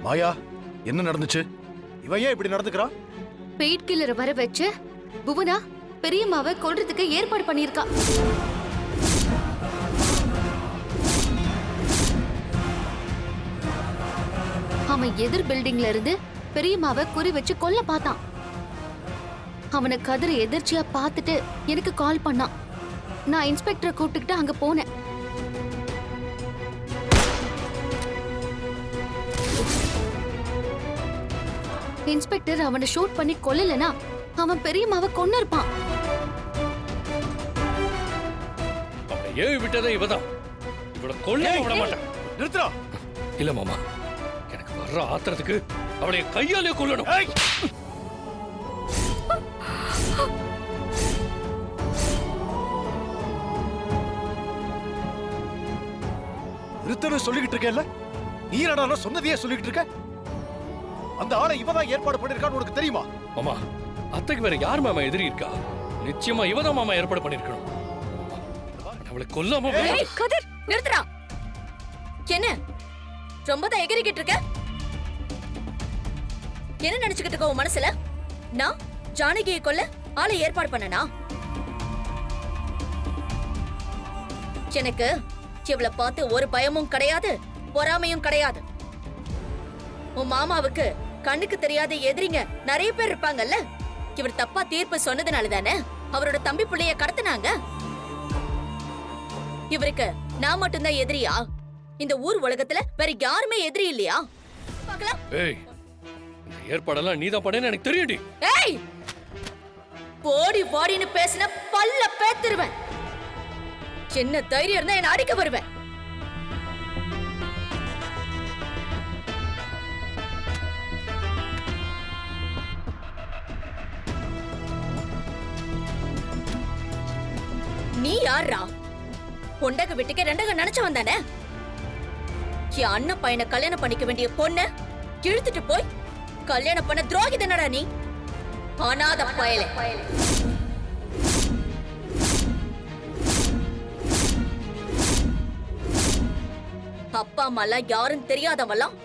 மாயா, என்ன நடந்துச்சு? இவன் ஏன் இப்படி நடந்துக்கிறான்? பெயிட் கில்லரை வர வச்சு புவனா பெரியம்மாவை கொல்றதுக்கு ஏற்பாடு பண்ணியிருக்கா. அவன் எதிர் பில்டிங்ல இருந்து பெரியம்மாவை குறி வச்சு கொல்ல பார்த்தான். அவனை கதிர எதிர்ச்சியா பார்த்துட்டு எனக்கு கால் பண்ணான். நான் இன்ஸ்பெக்டரை கூப்பிட்டுக்கிட்டு அங்க போனேன். இன்ஸ்பெக்டர் அவனை ஷூட் பண்ணி கொல்லலனா அவன் பெரியம்மாவை கொன்னு இருப்பான். அவனை ஏவி விட்டதே இவதான். இவளை கொல்ல விட மாட்டான். நிறுத்துறா. இல்ல மாமா, எனக்கு வர்ற ஆத்திரத்துக்கு அவளை கையாலே கொல்லணும். நிறுத்தன்னு சொல்லிக்கிட்டு இருக்கேன்ல, நீ என்னடா சொன்னதையே சொல்லிக்கிட்டு இருக்க? அந்த ஆளை இவதான் ஏற்பாடு பண்ணிருக்கான்னு உனக்கு தெரியுமா? மாமா, அத்தைக்கு வேற யார் மாமா எதிரி இருக்கா? நிச்சயமா இவதான் மாமா ஏற்பாடு பண்ணிருக்கணும். அவளை கொல்லாம கதிர் நிறுத்துறா. என்ன ரொம்ப தான் எகிரிக்கிட்டு இருக்க? என்ன நினைச்சுக்கிட்டு இருக்க உன் மனசுல? நான் ஜானகியை கொல்ல ஆளை ஏற்பாடு பண்ணனா? எனக்கு இவளை பார்த்து ஒரு பயமும் கிடையாது, பொறாமையும் கிடையாது. உன் மாமாவுக்கு கண்ணுக்கு தெரியாத எதிரிங்க நிறைய பேர் இருப்பாங்கல்ல. இவர் தப்பா தீர்ப்பு சொன்னதுனால தானே அவரோட தம்பி பிள்ளைய கடத்தினாங்க. இவருக்கு நான் மட்டும்தான் எதிரியா? இந்த ஊர் உலகத்துல வேற யாருமே எதிரி இல்லையா? பார்க்கலாம். ஏய், இந்த ஏற்பாடெல்லாம் நீதான் பண்ணேன்னு எனக்கு தெரியும்டி. ஏய், போடி போடின்னு பேசின பல்ல பேத்துருவேன். என்ன தைரியம் இருந்தா என்ன அடிக்க வருவேன். நீ யாரா? பொண்டக வீட்டுக்கு ரெண்டக நினைச்சு வந்தானே. என் அண்ணன் பையனை கல்யாணம் பண்ணிக்க வேண்டிய பொண்ண இழுத்துட்டு போய் கல்யாணம் பண்ண துரோகி தானடா நீ. அனாத பயலே. அப்பா அம்மா எல்லாம் யாரும் தெரியாதவெல்லாம்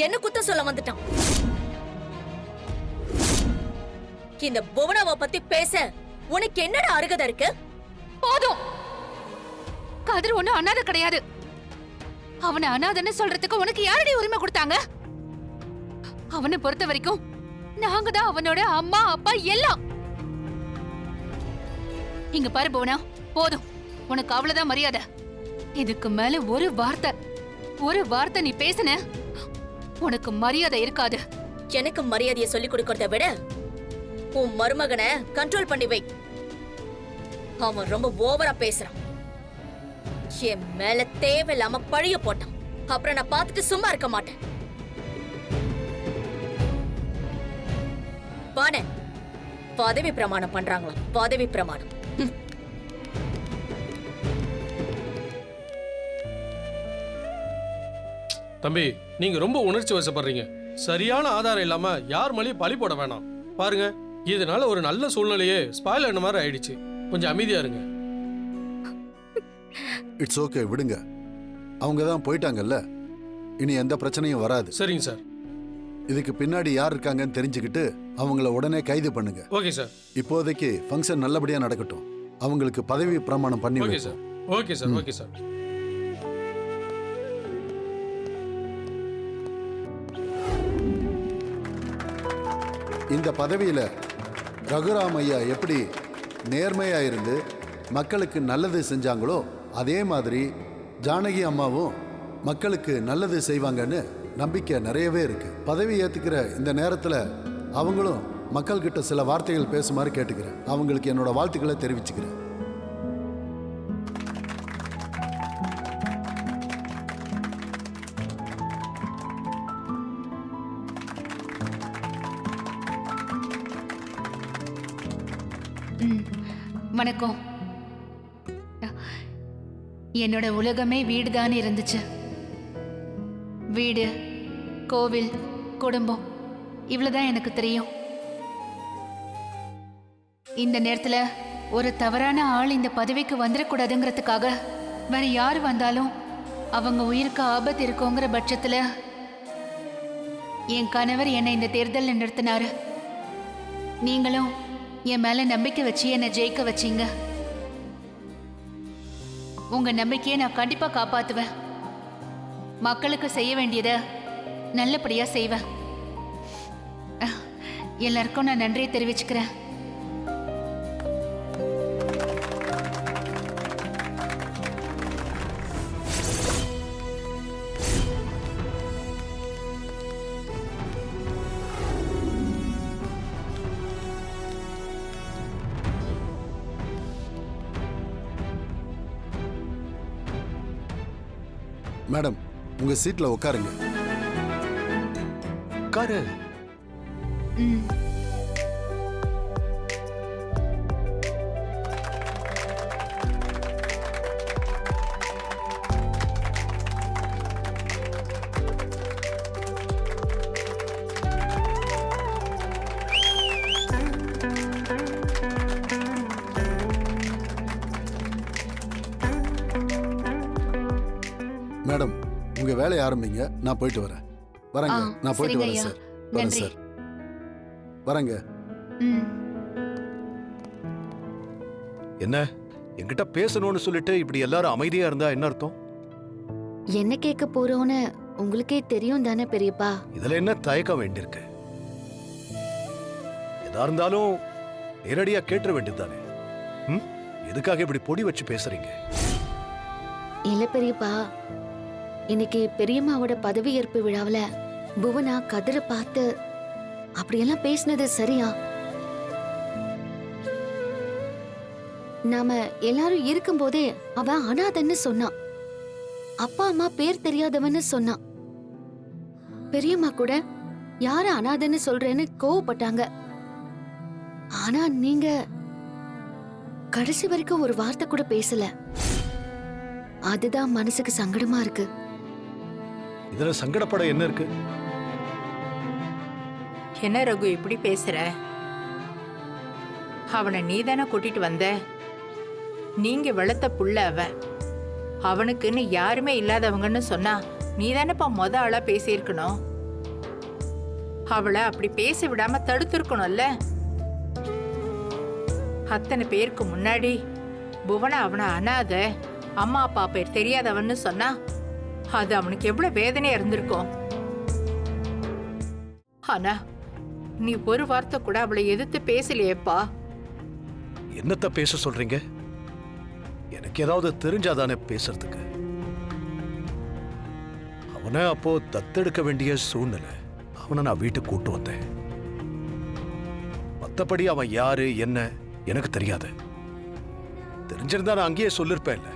என்ன குத்தம் சொல்ல வந்துட்டான். இந்த புவனாவை பத்தி பேச உனக்கு என்னடா அருகதை இருக்கு? போதும். கதிர் ஒண்ணு அனாதை கிடையாது. அவனை அனாதைன்னு சொல்றதுக்கு உனக்கு யாரடி உரிமை கொடுத்தாங்க? அவனை பொறுத்த வரைக்கும் நாங்க தான் அவனோட அம்மா அப்பா எல்லாம். இங்க பாரு புவனா, போதும். உனக்கு அவ்வளவுதான் மரியாதை. இதுக்கு மேல ஒரு வார்த்தை நீ பேசுன, உனக்கு மரியாதை இருக்காது. எனக்கு மரியாதையை சொல்லிக் கொடுக்கறத விட உன் மருமகனை கண்ட்ரோல் பண்ணி வை. அவன் ரொம்ப ஓவரா பேசுறான். என் மேல தேவையில்லாம பழிய போட்டான். அப்புறம் நான் பார்த்துட்டு சும்மா இருக்க மாட்டேன். பானே, பதவி பிரமாணம் பண்றாங்களாம். பதவி பிரமாணம். தம்பி, நீங்க ரொம்ப உணர்ச்சி வசப்படுறீங்க. சரியான ஆதாரம் இல்லாம யார் மேலேயும் பழி போட வேணாம். பாருங்க, இதனால ஒரு நல்ல சூழ்நிலையே ஸ்பாயில் ஆன மாதிரி ஆயிடுச்சு. கொஞ்சம் அமைதியா இருங்க. இட்ஸ் ஓகே, விடுங்க. அவங்க தான் போயிட்டாங்கல்ல, இனி எந்த பிரச்சனையும் வராது. சரிங்க சார். இதுக்கு பின்னாடி யார் இருக்காங்கன்னு தெரிஞ்சுக்கிட்டு அவங்கள உடனே கைது பண்ணுங்க. Okay sir. இப்போதைக்கு ஃபங்க்ஷன் நல்லபடியா நடக்கட்டும். அவங்களுக்கு பதவி பிரமாணம் பண்ணி okay sir. Okay sir. Okay sir. இந்த பதவியில ரகுராம் ஐயா எப்படி நேர்மையா இருந்து மக்களுக்கு நல்லது செஞ்சாங்களோ அதே மாதிரி ஜானகி அம்மாவும் மக்களுக்கு நல்லது செய்வாங்கன்னு நம்பிக்கை நிறையவே இருக்கு. பதவி ஏத்துக்கிற இந்த நேரத்தில் அவங்களும் மக்கள்கிட்ட சில வார்த்தைகள் பேசுமாறு கேட்டுக்கிறேன். அவங்களுக்கு என்னோட வாழ்த்துக்களை தெரிவிச்சுக்கிறேன். வணக்கம். என்னோட உலகமே வீடுதான் இருந்துச்சு. வீடு, கோவில், குடும்பம், இவ்வளவுதான் எனக்கு தெரியும். இந்த நேரத்துல ஒரு தவறான ஆள் இந்த பதவிக்கு வந்துடக்கூடாதுங்கிறதுக்காக வேற யாரு வந்தாலும் அவங்க உயிருக்கு ஆபத்து இருக்குங்கிற பட்சத்துல என் கணவர் என்னை இந்த தேர்தலில் நிறுத்தினாரு. நீங்களும் என் மேல நம்பிக்கை வச்சு என்னை ஜெயிக்க வச்சீங்க. உங்க நம்பிக்கையை நான் கண்டிப்பா காப்பாத்துவேன். மக்களுக்கு செய்ய வேண்டியதை நல்லபடியா செய்வேன். எல்லாருக்கும் நான் நன்றியை தெரிவிச்சுக்கிறேன். மேடம், உங்க சீட்ல உட்காருங்க. உட்காரு. ம். மேடம், உங்க வேலையை ஆரம்பிங்க. நான் போயிட்டு வரேன். வரேங்க. நான் போயிட்டு சரிங்க வரேன் ஐயா. சார். வரேன் நன்றி. சார். வரேங்க. ம். என்ன என்கிட்ட பேசணும்னு சொல்லிட்டு இப்படி எல்லாரும் அமைதியா இருந்தா என்ன அர்த்தம்? என்ன கேட்க போறோன்னு உங்களுக்கே தெரியும் தானே பெரியப்பா? இதுல என்ன தயக்கம் வேண்டியிருக்கு? எதா இருந்தாலும் நேரடியா கேட்டுற வேண்டியதுதானே. எதுக்காக இப்படி பொடி வச்சு பேசுறீங்க? இல்ல பெரியப்பா, இன்னைக்கு பெரியம்மாவோட பதவியேற்பு விழாவுல புவனா கதிரை பார்த்து அப்படியெல்லாம் பேசினது சரியா? நாம எல்லாரும் இருக்கும்போதே அவ அனாதன்னு சொன்னான். அப்பா அம்மா பேர் தெரியாதவன்னு சொன்னான். பெரியம்மா கூட யார அனாதன்னு சொல்றேன்னு கோவப்பட்டாங்க. ஆனா நீங்க கடைசி வரைக்கும் ஒரு வார்த்தை கூட பேசல. அதுதான் மனசுக்கு சங்கடமா இருக்கு. இதுல சங்கடப்பட என்ன இருக்கு? என்ன ரகு இப்படி பேசுற? அவனை நீதானே கூட்டிட்டு வந்த. நீங்க வளர்த்த புள்ள அவன். அவனுக்குன்னு யாருமே இல்லாதவங்கன்னு சொன்னா நீதானப்பா மொத ஆளா பேசியிருக்கணும். அவளை அப்படி பேச விடாம தடுத்திருக்கணும்ல. அத்தனை பேருக்கு முன்னாடி புவனா அவனை அனாத, அம்மா அப்பா பேர் தெரியாதவன்னு சொன்னா அது அவனுக்கு எவ்வளவு வேதனையா இருந்திருக்கும். ஆனா நீ ஒரு வார்த்தை கூட அவளை எதிர்த்து பேசலையேப்பா. என்னத்த பேச சொல்றீங்க? எனக்கு ஏதாவது தெரிஞ்சாதானே பேசுறதுக்கு. அவனை அப்போ தத்தெடுக்க வேண்டிய சூழ்நிலை. அவனை நான் வீட்டுக்கு கூட்டு வந்தேன். மத்தபடி அவன் யாரு என்ன எனக்கு தெரியாது. தெரிஞ்சிருந்தா நான் அங்கேயே சொல்லிருப்பேன்ல.